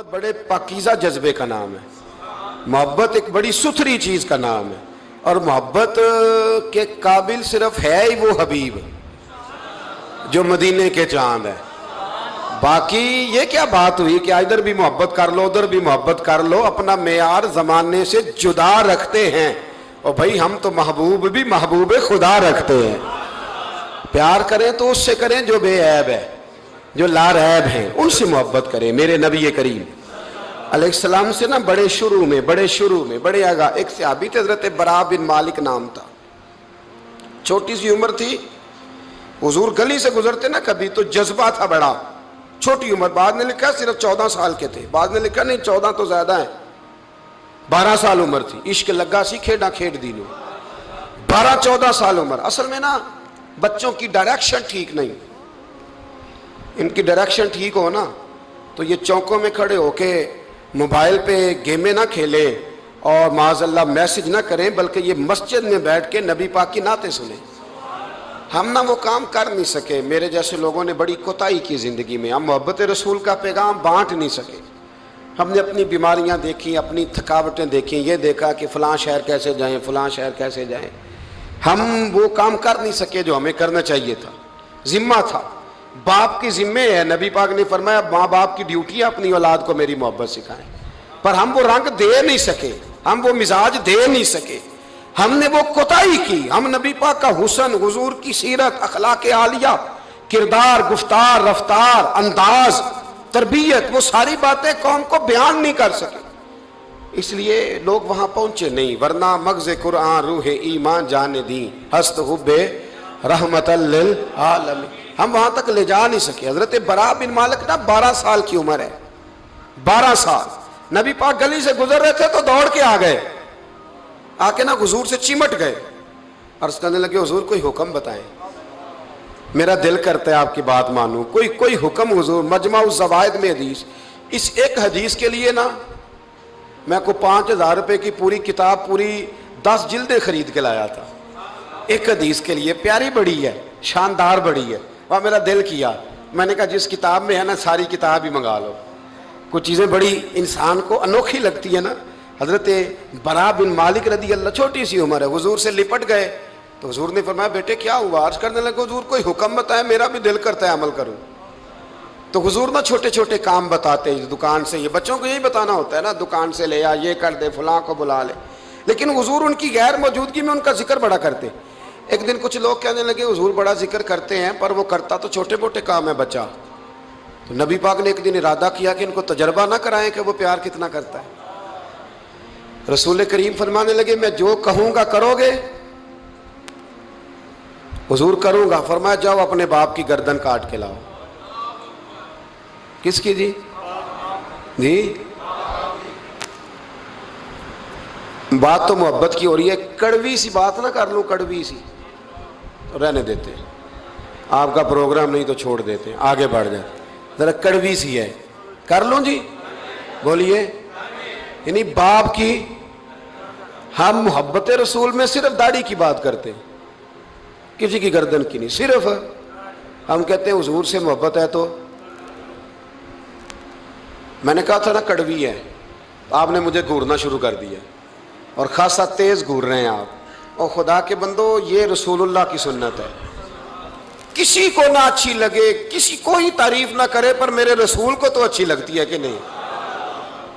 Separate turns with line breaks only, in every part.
मोहब्बत बड़े पाकीज़ा जज्बे का नाम है। मोहब्बत एक बड़ी सुथरी चीज़ का नाम है और मोहब्बत के काबिल सिर्फ है ही वो हबीब जो मदीने के चांद है। बाकी ये क्या बात हुई कि इधर भी मोहब्बत कर लो उधर भी मोहब्बत कर लो, अपना मेयार ज़माने से जुदा रखते हैं। और भाई हम तो महबूब भी महबूब खुदा रखते हैं। प्यार करें तो उससे करें जो बेऐब है, जो लारैब हैं, उनसे मोहब्बत करें। मेरे नबी करीम अलैहिस्सलाम से ना बड़े शुरू में बड़े आगा एक सहाबी थे, हज़रत बरा बिन मालिक नाम था। छोटी सी उम्र थी, हुजूर गली से गुजरते ना कभी तो जज्बा था बड़ा। छोटी उम्र, बाद में लिखा सिर्फ 14 साल के थे, बाद में लिखा नहीं 14 तो ज्यादा है, 12 साल उम्र थी। इश्क लगा सी खेड़ा खेड़ दी नो, 12-14 साल उम्र। असल में ना बच्चों की डायरेक्शन ठीक नहीं, इनकी डायरेक्शन ठीक हो ना तो ये चौकों में खड़े होके मोबाइल पे गेमें ना खेलें और माज़अल्लाह मैसेज ना करें, बल्कि ये मस्जिद में बैठ के नबी पाक की नाते सुने। हम ना वो काम कर नहीं सके, मेरे जैसे लोगों ने बड़ी कोताही की ज़िंदगी में। हम मोहब्बत रसूल का पैगाम बांट नहीं सके। हमने अपनी बीमारियां देखी, अपनी थकावटें देखी, ये देखा कि फ़लाँ शहर कैसे जाएं, फ़लाँ शहर कैसे जाएं। हम वो काम कर नहीं सके जो हमें करना चाहिए था। ज़िम्मा था, बाप की ज़िम्मे है। नबी पाक ने फरमाया माँ बाप की ड्यूटी है अपनी औलाद को मेरी मोहब्बत सिखाएं। पर हम वो रंग दे नहीं सके, हम वो मिजाज दे नहीं सके, हमने वो कोताही की। हम नबी पाक का हुस्न, हुजूर की सीरत, अखलाक आलिया, किरदार, गुफ्तार, रफ्तार, अंदाज, तरबियत, वो सारी बातें कौम को बयान नहीं कर सके, इसलिए लोग वहां पहुंचे नहीं। वरना मगज़ कुरान रूह ईमान जाने दी हस्त हुब्बे रहमतल लिल आलमीन, हम वहां तक ले जा नहीं सके। हजरत बरा बिन मालिक ना 12 साल की उम्र है, 12 साल। नबी पाक गली से गुजर रहे थे तो दौड़ के आ गए, आके ना हुजूर से चिमट गए, अर्ज करने लगे हुजूर कोई हुक्म बताएं, मेरा दिल करता है आपकी बात मानूं, कोई हुक्म हुजूर। मजमा ज़वाइद में हदीस, इस एक हदीस के लिए ना मैं को 5000 रुपए की पूरी किताब, पूरी 10 जिल्दें खरीद के लाया था एक हदीस के लिए। प्यारी बड़ी है, शानदार बड़ी है। वह मेरा दिल किया, मैंने कहा जिस किताब में है ना सारी किताब ही मंगा लो। कुछ चीज़ें बड़ी इंसान को अनोखी लगती है ना। हज़रत बरा बिन मालिक रदी अल्लाह, छोटी सी उम्र है, हुजूर से लिपट गए तो हुजूर ने फरमाया बेटे क्या हुआ? अर्ज करने लगे हुजूर कोई हुक्म बताए, मेरा भी दिल करता है अमल करूं। तो हुजूर ना छोटे छोटे काम बताते हैं दुकान से, ये बच्चों को यही बताना होता है ना, दुकान से ले आ, ये कर दे, फलां को बुला ले। लेकिन हुजूर उनकी गैर मौजूदगी में उनका जिक्र बड़ा करते। एक दिन कुछ लोग कहने लगे हुजूर बड़ा जिक्र करते हैं पर वो करता तो छोटे मोटे काम है बच्चा। तो नबी पाक ने एक दिन इरादा किया कि इनको तजर्बा ना कराएं कि वो प्यार कितना करता है। रसूल करीम फरमाने लगे मैं जो कहूंगा करोगे? हुजूर करूंगा। फरमाया जाओ अपने बाप की गर्दन काट के लाओ। किसकी जी? बात तो मोहब्बत की हो रही है, कड़वी सी बात ना कर लूं, कड़वी सी तो रहने देते हैं, आपका प्रोग्राम नहीं तो छोड़ देते हैं, आगे बढ़ जाए। जरा कड़वी सी है, कर लूं जी, बोलिए। यानी बाप की, हम मोहब्बत रसूल में सिर्फ दाढ़ी की बात करते हैं, किसी की गर्दन की नहीं। सिर्फ हम कहते हैं हुजूर से मोहब्बत है तो मैंने कहा था ना कड़वी है, तो आपने मुझे घूरना शुरू कर दिया और खासा तेज घूर रहे हैं आप। और खुदा के बंदो ये रसूलुल्लाह की सुन्नत है, किसी को ना अच्छी लगे, किसी को ही तारीफ ना करे, पर मेरे रसूल को तो अच्छी लगती है कि नहीं।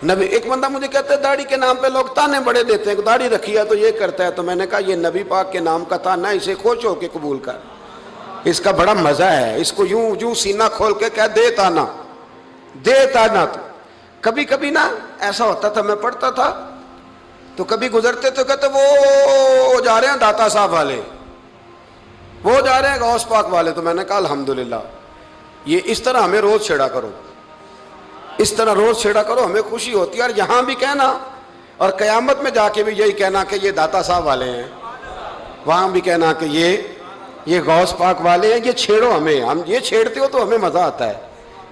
नबी, एक बंदा मुझे कहता है दाढ़ी के नाम पे लोग ताने बड़े देते हैं, दाढ़ी रखी है तो ये करता है। तो मैंने कहा ये नबी पाक के नाम का ताना, इसे खुश होके कबूल कर, इसका बड़ा मजा है। इसको यूं यूं सीना खोल के कह दे ताना, दे ताना। तो कभी कभी ना ऐसा होता था, मैं पढ़ता था तो कभी गुजरते तो कहते वो जा रहे हैं दाता साहब वाले, वो जा रहे हैं गौस पाक वाले। तो मैंने कहा अल्हम्दुलिल्लाह, ये इस तरह हमें रोज छेड़ा करो, इस तरह रोज छेड़ा करो, हमें खुशी होती है। और यहाँ भी कहना और कयामत में जाके भी यही कहना कि ये दाता साहब वाले हैं, वहाँ भी कहना कि ये गौस पाक वाले हैं। ये छेड़ो हमें, हम ये छेड़ते हो तो हमें मज़ा आता है,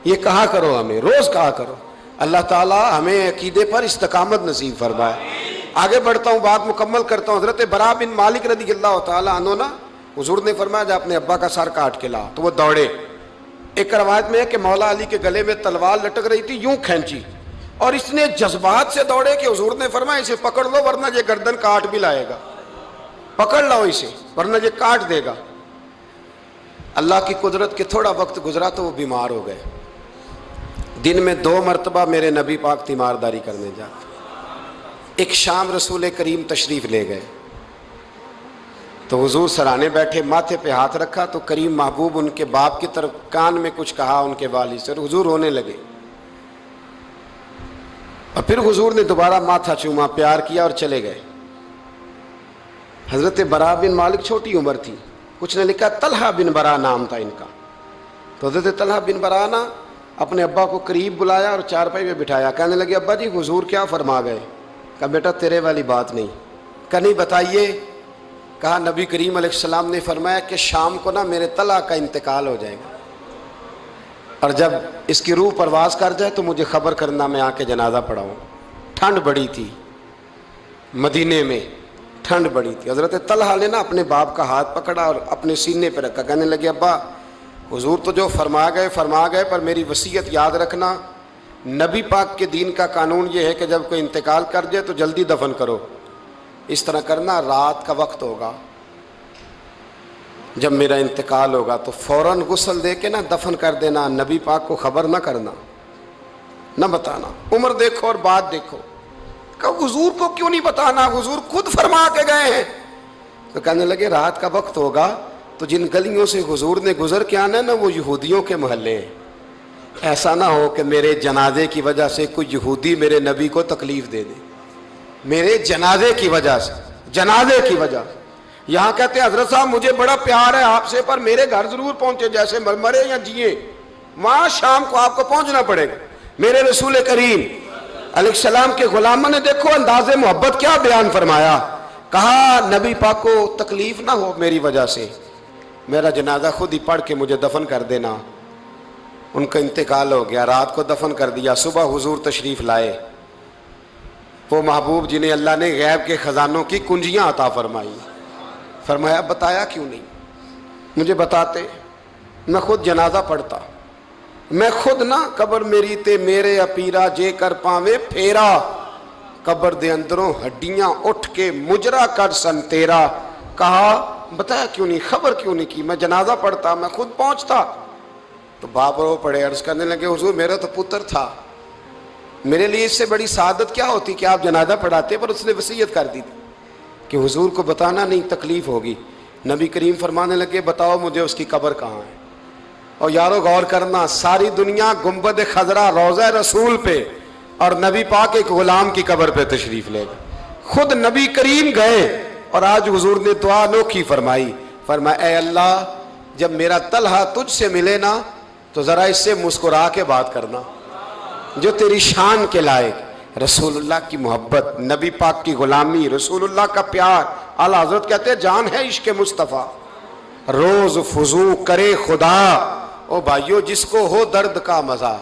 ये कहा करो, हमें रोज़ कहा करो। अल्लाह ताला हमें अकीदे पर इस्तकामत नसीब फरमाए। आगे बढ़ता हूँ, बात मुकम्मल करता हूँ। हज़रत बरा बिन मालिक रज़ी अल्लाह ताला अन्हु ना, हुजूर ने फरमाया जा अपने अब्बा का सर काट के ला। तो वो दौड़े। एक रवायत में है कि मौला अली के गले में तलवार लटक रही थी, यूं खींची और इसने जज्बात से दौड़े कि हुजूर ने फरमाया इसे पकड़ लो वरना ये गर्दन काट भी लाएगा, पकड़ लो इसे वरना ये काट देगा। अल्लाह की कुदरत के थोड़ा वक्त गुजरा तो वो बीमार हो गए। दिन में 2 मरतबा मेरे नबी पाक तीमारदारी करने जाते। एक शाम रसूल करीम तशरीफ़ ले गए तो हुजूर सराहने बैठे, माथे पे हाथ रखा तो करीम महबूब उनके बाप की तरफ कान में कुछ कहा उनके वालिद से, और हुजूर रोने लगे। और फिर हुजूर ने दोबारा माथा चूमा, प्यार किया और चले गए। हज़रत बरा बिन मालिक छोटी उम्र थी, कुछ ने लिखा तलहा बिन बरा नाम था इनका। तो हज़रत तलहा बिन बरा ना अपने अब्बा को करीब बुलाया और चारपाई में बिठाया। कहने लगे अब्बा जी हुजूर क्या फरमा गए? कहा बेटा तेरे वाली बात नहीं। कहा नहीं बताइए। कहा नबी करीम अलैहिस्सलाम ने फरमाया कि शाम को ना मेरे तलहा का इंतकाल हो जाएगा और जब इसकी रूह परवास कर जाए तो मुझे खबर करना, मैं आके जनाजा पढ़ाऊँ। ठंड बड़ी थी मदीने में, ठंड बड़ी थी। हज़रत तलहा ने ना अपने बाप का हाथ पकड़ा और अपने सीने पर रखा। कहने लगे अब्बा हुजूर तो जो फरमा गए, पर मेरी वसीयत याद रखना, नबी पाक के दीन का कानून ये है कि जब कोई इंतकाल कर जाए तो जल्दी दफन करो। इस तरह करना, रात का वक्त होगा जब मेरा इंतकाल होगा तो फ़ौरन गुस्ल दे के ना दफन कर देना, नबी पाक को खबर ना करना, ना बताना। उम्र देखो और बात देखो। कहा हुजूर को क्यों नहीं बताना, हुजूर खुद फरमा के गए हैं। तो कहने लगे रात का वक्त होगा तो जिन गलियों से हुजूर ने गुजर के आना है ना वो यहूदियों के मोहल्ले हैं। ऐसा ना हो कि मेरे जनाजे की वजह से कोई यहूदी मेरे नबी को तकलीफ दे दे, मेरे जनाजे की वजह से, जनाजे की वजह। यहाँ कहते हैं हजरत साहब मुझे बड़ा प्यार है आपसे, पर मेरे घर जरूर पहुंचे, जैसे मरे या जिए वहां शाम को आपको पहुंचना पड़ेगा। मेरे रसूल करीम अलैहिस्सलाम के गुलामों ने देखो अंदाज़े मोहब्बत क्या बयान फरमाया। कहा नबी पाक को तकलीफ ना हो मेरी वजह से, मेरा जनाजा खुद ही पढ़ के मुझे दफन कर देना। उनका इंतकाल हो गया, रात को दफन कर दिया। सुबह हुजूर तशरीफ लाए, वो महबूब जिन्हें अल्लाह ने गैब के ख़जानों की कुंजियाँ अता फरमाई। फरमाया बताया क्यों नहीं, मुझे बताते, मैं खुद जनाजा पढ़ता, मैं खुद ना कबर मेरी ते मेरे अपीरा जे कर पावे फेरा, कबर दे अंदरों हड्डियां उठ के मुजरा कर सन तेरा। कहा बताया क्यों नहीं, खबर क्यों नहीं की, मैं जनाजा पढ़ता, मैं खुद पहुंचता। तो बाप रो पड़े, अर्ज करने लगे हुजूर मेरा तो पुत्र था, मेरे लिए इससे बड़ी सादत क्या होती कि आप जनाजा पढ़ाते। पर उसने वसीयत कर दी थी कि हुजूर को बताना नहीं, तकलीफ होगी। नबी करीम फरमाने लगे बताओ मुझे उसकी कब्र कहाँ है। और यारो गौर करना, सारी दुनिया गुंबद खजरा रोज़ा रसूल पे और नबी पाक एक गुलाम की कब्र पे तशरीफ ले गए। खुद नबी करीम गए और आज हुजूर ने दुआ अनोखी फरमाई। फरमाया ऐ अल्लाह जब मेरा तलहा तुझसे मिले ना तो ज़रा इससे मुस्कुरा के बात करना, जो तेरी शान के लायक। रसूलुल्लाह की मोहब्बत, नबी पाक की गुलामी, रसूलुल्लाह का प्यार। आला हज़रत कहते हैं जान है इश्क़ मुस्तफ़ा, रोज़ फुजू करे खुदा। ओ भाइयों जिसको हो दर्द का मज़ा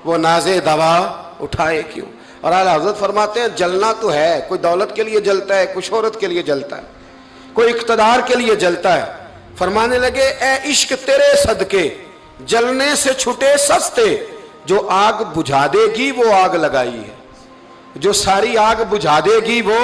वो नाज़े दवा उठाए क्यों। और आला हज़रत फरमाते हैं जलना तो है, कोई दौलत के लिए जलता है, कोई शोहरत के लिए जलता है, कोई इक़्तिदार के लिए जलता है। फरमाने लगे ए इश्क तेरे सदके जलने से छुटे सस्ते, जो आग बुझा देगी वो आग लगाई है, जो सारी आग बुझा देगी वो